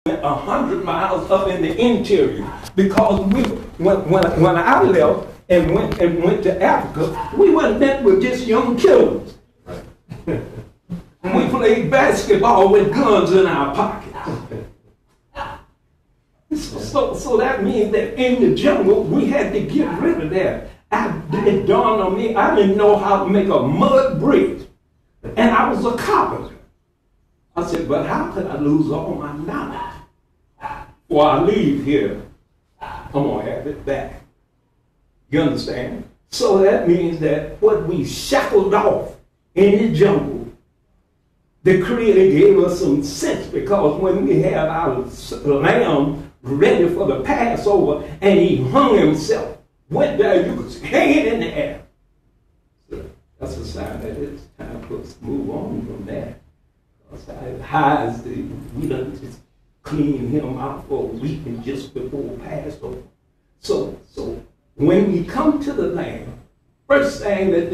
100 miles up in the interior, because when I left and went to Africa, we weren't met with just young killers. We played basketball with guns in our pockets. So that means that in the jungle, we had to get rid of that. It dawned on me, I didn't know how to make a mud bridge. And I was a carpenter. I said, but how could I lose all my knowledge? Before I leave here, I'm going to have it back. You understand? So that means that what we shackled off in the jungle, the Creator gave us some sense, because when we have our lamb ready for the Passover and he hung himself, went there, you could hang it in the air. So that's a sign that it's time for us to move on from that. It hides we don't just clean him out for a week and just before Passover. So when we come to the land, first thing that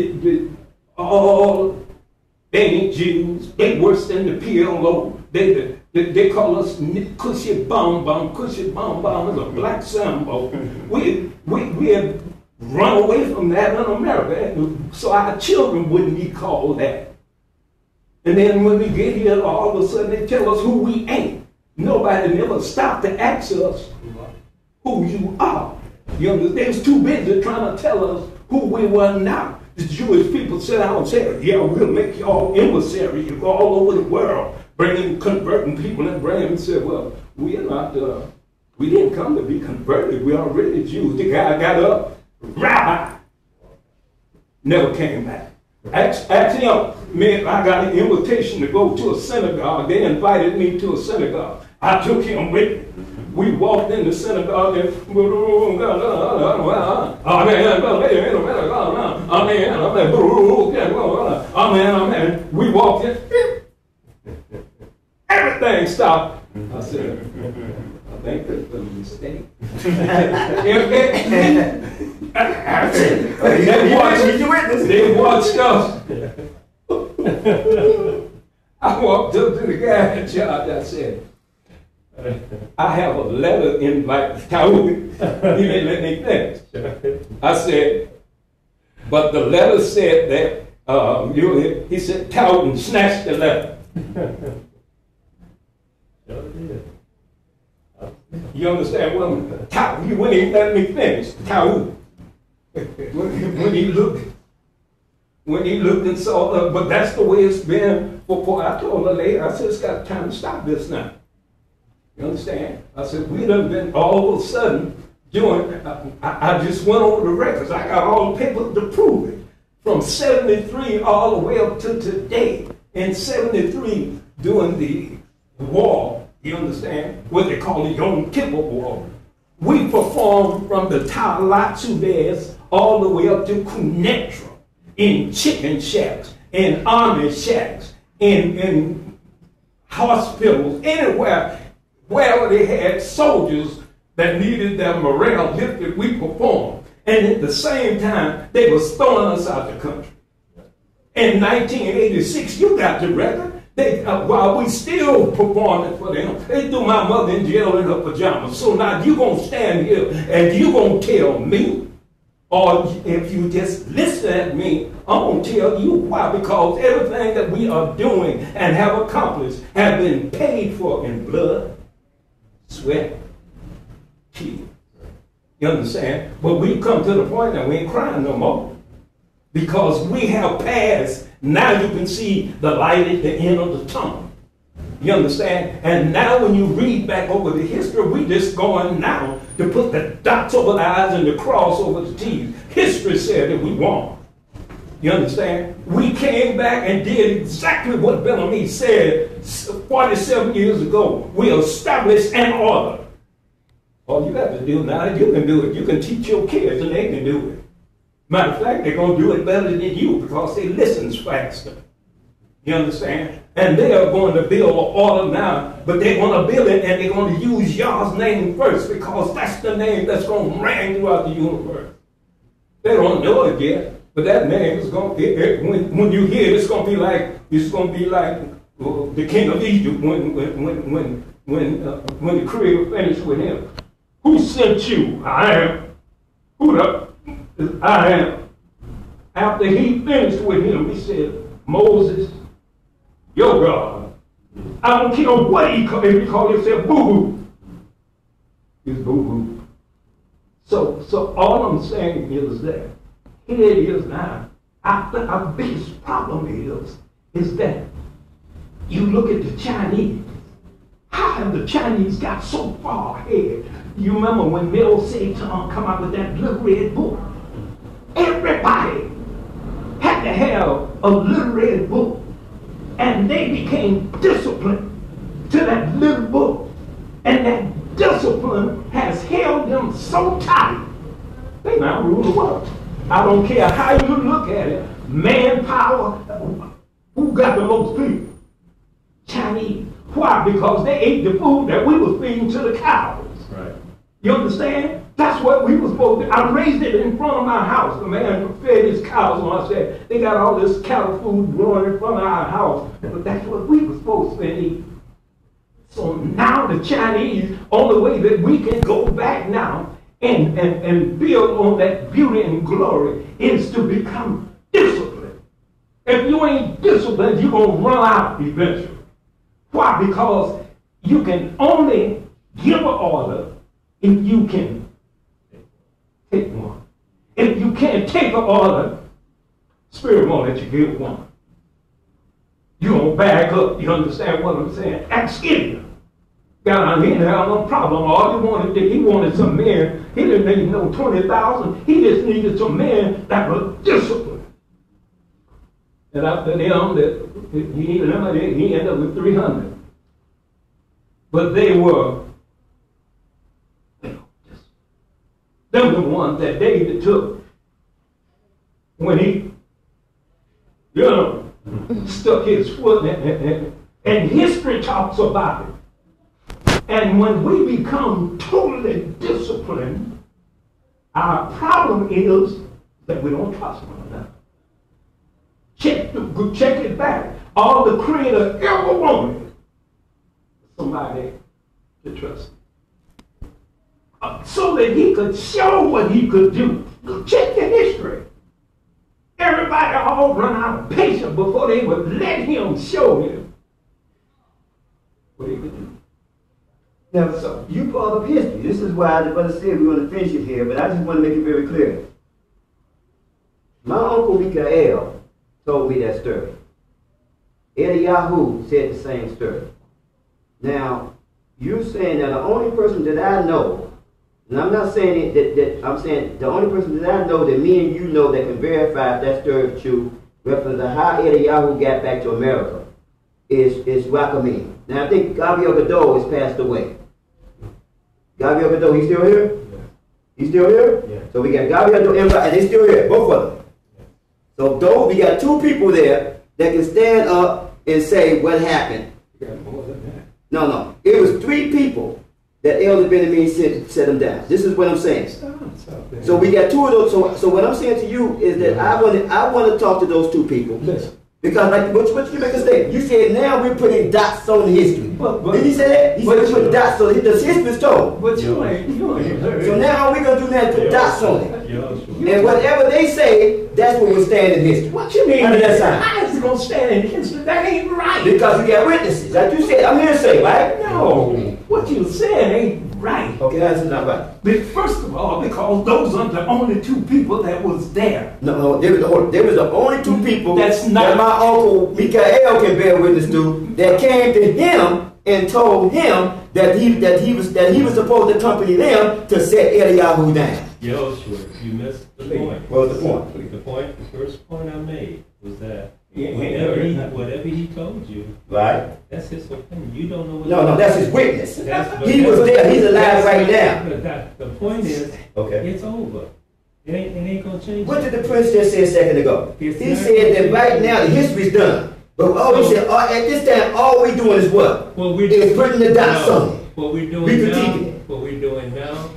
they ain't Jews, they worse than the PLO. They call us Cushy Bum Bum. Cushy Bum Bum is a black symbol. We have run away from that in America, so our children wouldn't be called that. And then when we get here, all of a sudden they tell us who we ain't. Nobody never stopped to ask us who you are. You know, they was too busy trying to tell us who we were now. The Jewish people sit out and say, yeah, we'll make you all emissary. You go all over the world, converting people and bring them and say, well, we are not, we didn't come to be converted. We're already Jews. The guy got up, rabbi, never came back. Ask him, man, I got an invitation to go to a synagogue. They invited me to a synagogue. I took him with me. We walked in the synagogue and we walked in. Everything stopped. I said, I think that's a mistake. They watched us. I walked up to the guy in charge. I said, I have a letter invite to Keskiyahu. He didn't let me finish. I said, but the letter said that, he said, Keskiyahu snatched the letter. You understand? Well, you wouldn't even let me finish. Keskiyahu. When he looked and saw, but that's the way it's been before. I told her later, I said, it's got time to stop this now. You understand? I said, we done been all of a sudden doing, I just went over the records. I got all the papers to prove it. From 73 all the way up to today. In 73, during the war, you understand, what they call the Yom Kippur War, we performed from the Talatsu Bears all the way up to Kunetra, in chicken shacks, in army shacks, in hospitals, anywhere, wherever they had soldiers that needed their morale lifted, we performed. And at the same time, they was throwing us out the country. In 1986, you got the record. While we still performing for them, they threw my mother in jail in her pajamas. So now you gonna stand here and you gonna tell me, or if you just listen at me, I'm gonna tell you why. Because everything that we are doing and have accomplished have been paid for in blood, sweat, tears. You understand? But we come to the point that we ain't crying no more. Because we have passed. Now you can see the light at the end of the tunnel. You understand? And now when you read back over the history, we just going now to put the dots over the I's and the cross over the T's. History said that we won. You understand? We came back and did exactly what Ben-Yisrael said 47 years ago. We established an order. All you have to do now, you can do it. You can teach your kids and they can do it. Matter of fact, they're going to do it better than you because they listen faster. You understand? And they are going to build an order now, but they're going to build it and they're going to use Yah's name first because that's the name that's going to ring throughout the universe. They don't know it yet, but that name is going to, when you hear it, it's going to be like the king of Egypt when when the Creator finished with him. Who sent you? I am. Who the? I am. After he finished with him, he said, Moses, your God. I don't care what he called. If he called himself boo-boo, he's boo-boo. So all I'm saying is that here it is now. Our biggest problem is that you look at the Chinese. How have the Chinese got so far ahead? You remember when Mao Zedong come out with that little red book? Everybody had to have a little red book. And they became disciplined to that little book. And that discipline has held them so tight, they now rule the world. I don't care how you look at it. Manpower, who got the most people? Chinese. Why? Because they ate the food that we was feeding to the cows. Right. You understand? That's what we was supposed to. I raised it in front of my house. The man fed his cows, and I said, they got all this cattle food growing in front of our house. But that's what we were supposed to eat. So now the Chinese, only way that we can go back now and build on that beauty and glory is to become disciplined. If you ain't disciplined, you're going to run out eventually. Why? Because you can only give an order if you can take one. If you can't take an order, Spirit won't let you give one. You don't back up. You understand what I'm saying? Ask Gideon. God, he didn't have no problem. All he wanted, he wanted some men. He didn't need no 20,000. He just needed some men that were disciplined. And after them, he ended up with 300. But they were, them the ones that David took when he, stuck his foot in, and history talks about it. And when we become totally disciplined, our problem is that we don't trust one another. Check it back. All the Creator ever wanted, somebody to trust him. So that he could show what he could do. Check the history. Everybody all run out of patience before they would let him show him what he could do. Now, so you brought up history. This is why the brother said we're going to finish it here, but I just want to make it very clear. My uncle Mikael told me that story. ALEYAHOO said the same story. Now, you're saying that the only person that I know, and I'm not saying that I'm saying the only person that I know that me and you know that can verify if that story is true, reference to how ALEYAHOO got back to America, is Rakamim. Now, I think Gabriel Godot has passed away. Gabriel Godot, he's still here? Yeah. He's still here? Yeah. So we got Gabriel Godot and they're still here, both of them. Yeah. So those, we got two people there that can stand up and say what happened. Yeah, more than that. No. It was three people that Elder Ben-Yisrael set them down. This is what I'm saying. So we got two of those. So what I'm saying to you is that I want to talk to those two people. Listen. Because like what you make a statement. You said now we're putting dots on the history. Did he say that? He said we're putting dots on it. The history's told. But you ain't heard. So now all we're going to do now is put dots on it. And whatever they say, that's what will stand in history. What you mean? How does that sound? How is it going to stand in history? That ain't right. Because we got witnesses. Like you said, I'm here to say, right? No. What you said ain't right. Okay, that's not right. But first of all, because those are the only two people that was there. No, there was the only two people that's not that my uncle Mikael can bear witness to that came to him and told him that he was supposed to accompany them to set ALEYAHOO down. Howshua, you missed the point. What was the point? The first point I made was that whatever he told you, right? That's his opinion. You don't know what. No, that's his witness. He was there. He's alive right now. The point is, okay, it's over. It ain't gonna change. What did the prince just say a second ago? He said that right now the history's done. But he said at this time all we're doing is what? Is putting the dots on it. What we're doing now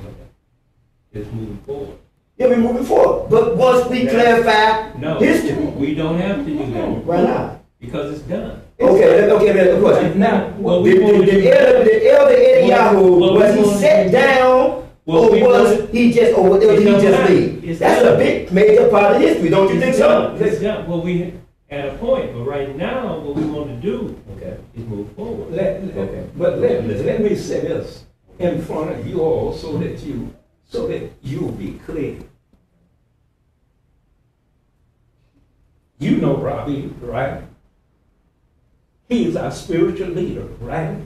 is moving forward. Yeah, we're moving forward. But once we clarify history. We don't have to do that. Why not? because it's done. Okay, question. Now, Well, The elder ALEYAHOO, was he set down, or was he just, or did he just leave? That's a big, major part of history, don't you think so? It's done. Well, we at a point, but right now, what we want to do is move forward. But let me say this in front of you all so that you'll be clear. You know Robbie, right? He is our spiritual leader, right?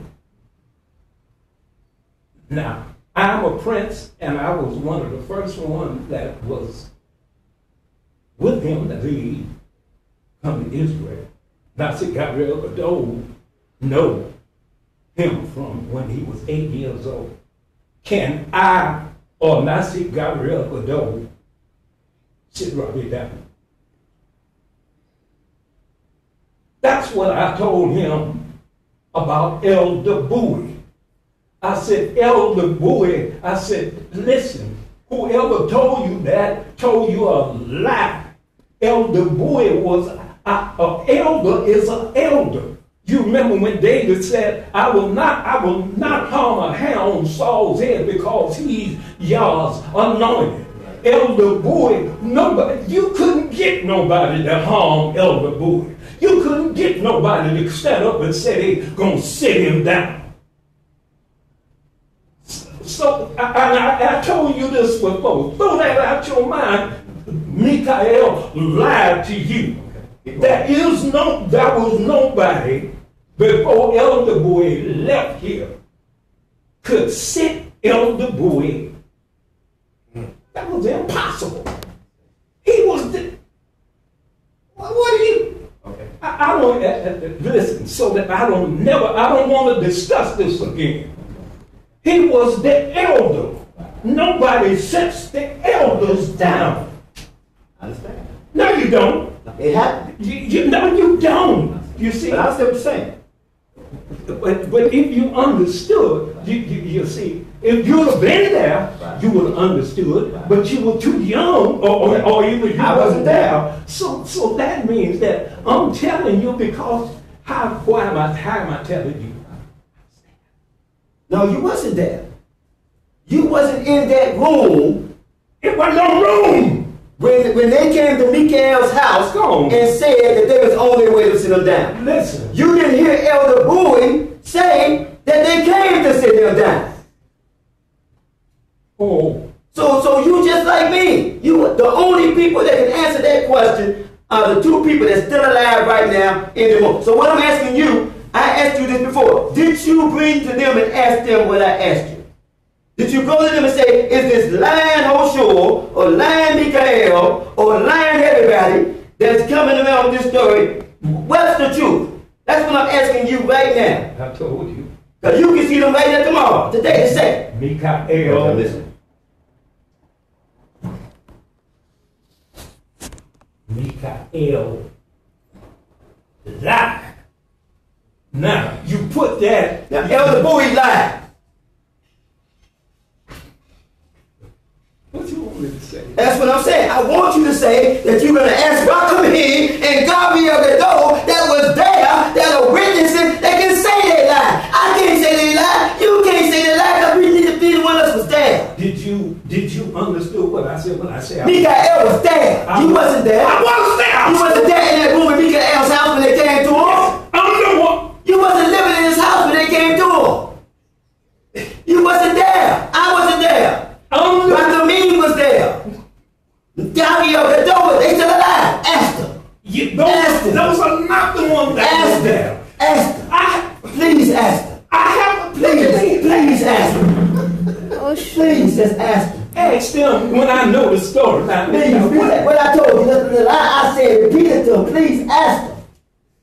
Now, I'm a prince, and I was one of the first ones that was with him that he come to Israel. Nasi Gabriel Gadol know him from when he was 8 years old. Can I or Nasi Gabriel Gadol sit Robbie down? That's what I told him about Elder Bowie. I said, Elder Bowie, I said, listen, whoever told you that told you a lie. Elder Bowie was, an elder is an elder. You remember when David said, I will not harm a hair on Saul's head because he's Yah's anointed. Elder Bowie, nobody, you couldn't get nobody to harm Elder Bowie. You couldn't get nobody to stand up and say they're going to sit him down. So, I told you this before. Throw that out your mind. Mikael lied to you. There was nobody before Elder Bowie left here could sit Elder Bowie. That was impossible. He was the. What are you? I don't listen, so that I don't want to discuss this again. He was the elder. Nobody sets the elders down. I understand. No, you don't. It happened. No, you don't. You see. But I understand what you're saying. But if you understood, you see, if you'd have been there, you would have understood. But you were too young, or even you wasn't there. So that means that I'm telling you because how am I telling you? No, you wasn't there. You wasn't in that room. It was no room. When they came to Mikael's house and said that there was only a way to sit him down. Listen. You didn't hear Elder Bowie say that they came to sit him down. Oh. So you just like me. You the only people that can answer that question are the two people that's still alive right now in the room. So what I'm asking you, I asked you this before. Did you bring to them and ask them what I asked you? Did you go to them and say, is this lying Howshua or lying Mikael or lying everybody that's coming around with this story? What's the truth? That's what I'm asking you right now. I told you. Because you can see them right there tomorrow, today, to say. Mikael. Listen. Mikael lied. Now, you put that. Now, Elder Bowie lied. What you want me to say? That's what I'm saying. I want you to say that you're going to ask Rakamim and Gabriel Gadol that was there, that are witnesses, that can say they lie. I can't say they lie. You can't say they lie because we need to be the one that was there. Did you understand what I said when I said Mikael was there. You wasn't there. I wasn't there. You wasn't there in that room in Mikael's house when they came to him. I'm the one. You wasn't living in his house when they came to him. You wasn't there. I wasn't there. Rakamim was there. Gabriel Gadol, they still alive. Ask them. Those are not the ones that was there. Ask them. Please ask them. I have Please ask them. Oh, Please just ask them. Ask them when I know the story. Please, what I told you, I said, repeat it to them. Please ask them.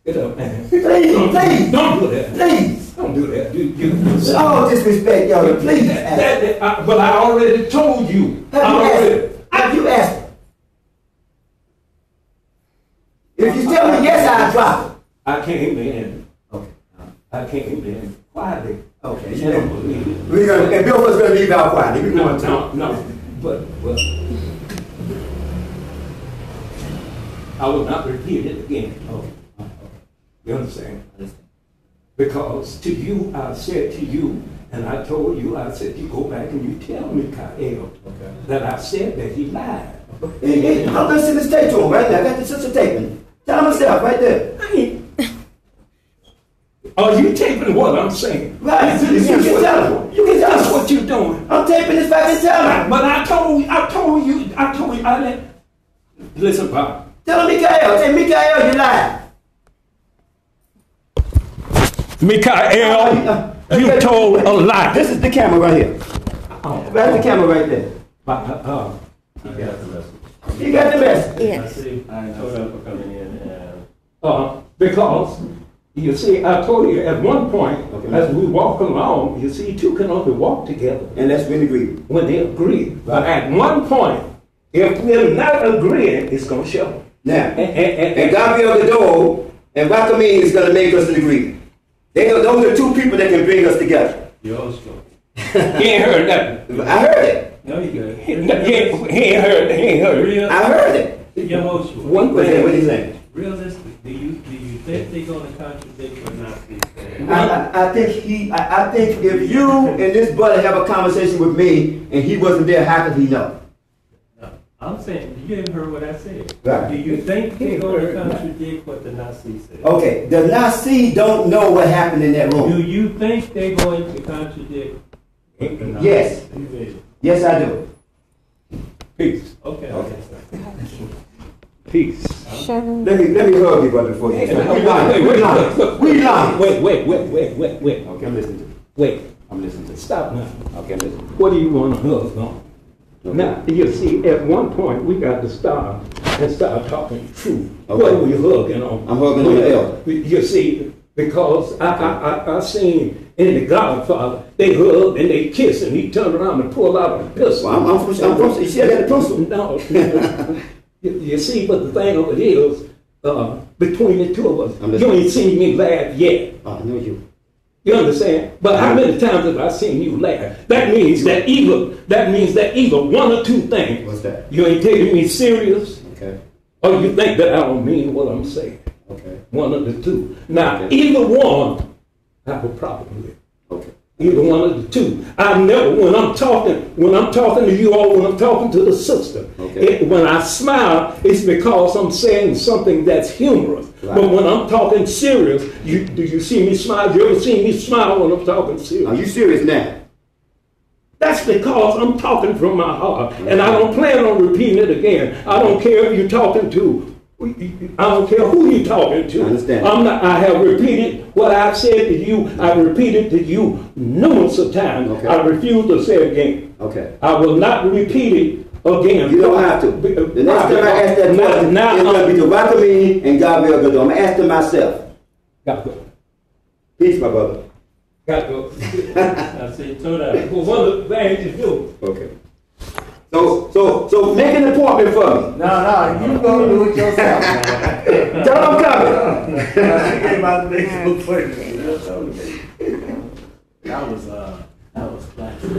Get up, man. Please. Don't do that. Please. Don't do that. With all disrespect, y'all, please ask them. But I already told you. Have you asked them? If you tell me yes, I'll drop it. I came in. Okay. I came in quietly. Okay. You don't believe it. We're gonna, and Bill was going to leave out quietly. No. But I will not repeat it again. Okay. You understand? I understand. Because to you, I said to you, and I told you, I said, you go back and you tell Mikael that I said that he lied. Hey, I'm going to send this tape to him right now. I got the sister taping. Tell him myself right there. Are you taping what I'm saying? Right. You can tell him. You can tell That's him. what you're doing. I'm taping this back and tell him. But I told you, I didn't. Listen, Bob. Tell him Mikael. Say, Mikael, you lied. Mikael, you told a lie. This is the camera right here. That's the camera right there. You got the message. Yes. I told him for coming in. Because, you see, I told you at one point, as we walk along, you see, two can only walk together. And that's when they agree. When they agree. But at one point, if we're not agreeing, it's going to show. Now, and Gabriel Godot and Rakameen is going to make us an agreement. Those are two people that can bring us together. You're also. He ain't heard that. I heard it. No, you good. He ain't heard it. I heard it. Yehoshua. One thing. What are you saying? Realistically, do you think they're going to contradict what Nazi said? I think if you and this brother have a conversation with me and he wasn't there, how could he know? No, I'm saying, you haven't heard what I said. Right. Do you think they're going to contradict what the Nazi said? Okay, the Nazi don't know what happened in that room. Do you think they're going to contradict what the Nazi Yes. said? Yes, I do. Peace. Okay. Peace. Let me hug you, brother, before you. We lying. Wait. Okay, I'm listening to you. Wait. I'm listening to you. Stop now. Okay, I'm listening. What do you want to hug on? Okay. Now, you see, at one point, we got to stop and start talking truth. Okay. What are we hugging on? I'm hugging on the elder. You see, because I seen in The Godfather, they hugged and they kissed, and he turned around and pulled out a pistol. Well, I'm from, you see, I got a pistol. No. You see, but the thing of it is, between the two of us, you ain't seen me laugh yet. I know you. You understand? But how many times have I seen you laugh? That means that either one or two things. What's that? You ain't taking me serious, Okay. or you think that I don't mean what I'm saying. Okay. One of the two. Now, Okay. either one, I have a problem with. Okay. Either one of the two. I never, when I'm talking to you or when I'm talking to the sister, Okay. when I smile, it's because I'm saying something that's humorous. Right. But when I'm talking serious, do you see me smile? You ever see me smile when I'm talking serious? Are you serious now? That's because I'm talking from my heart, and I don't plan on repeating it again. I don't care if you're talking to. I don't care who you're talking to. I understand. I have repeated what I've said to you. I've repeated to you numerous of times. Okay. I refuse to say it again. Okay. I will not repeat it again. You don't have to. The next time I ask that question, it's going to be to Rakameen and Gabriel Godot. I'm asking myself. Got to go. Peace, my brother. Got to go. I said, so that. Well, one of the things you do. Okay. So make an appointment for me. No, you go do it yourself, man. Tell them I'm coming. She came out to make some appointment. That was classic.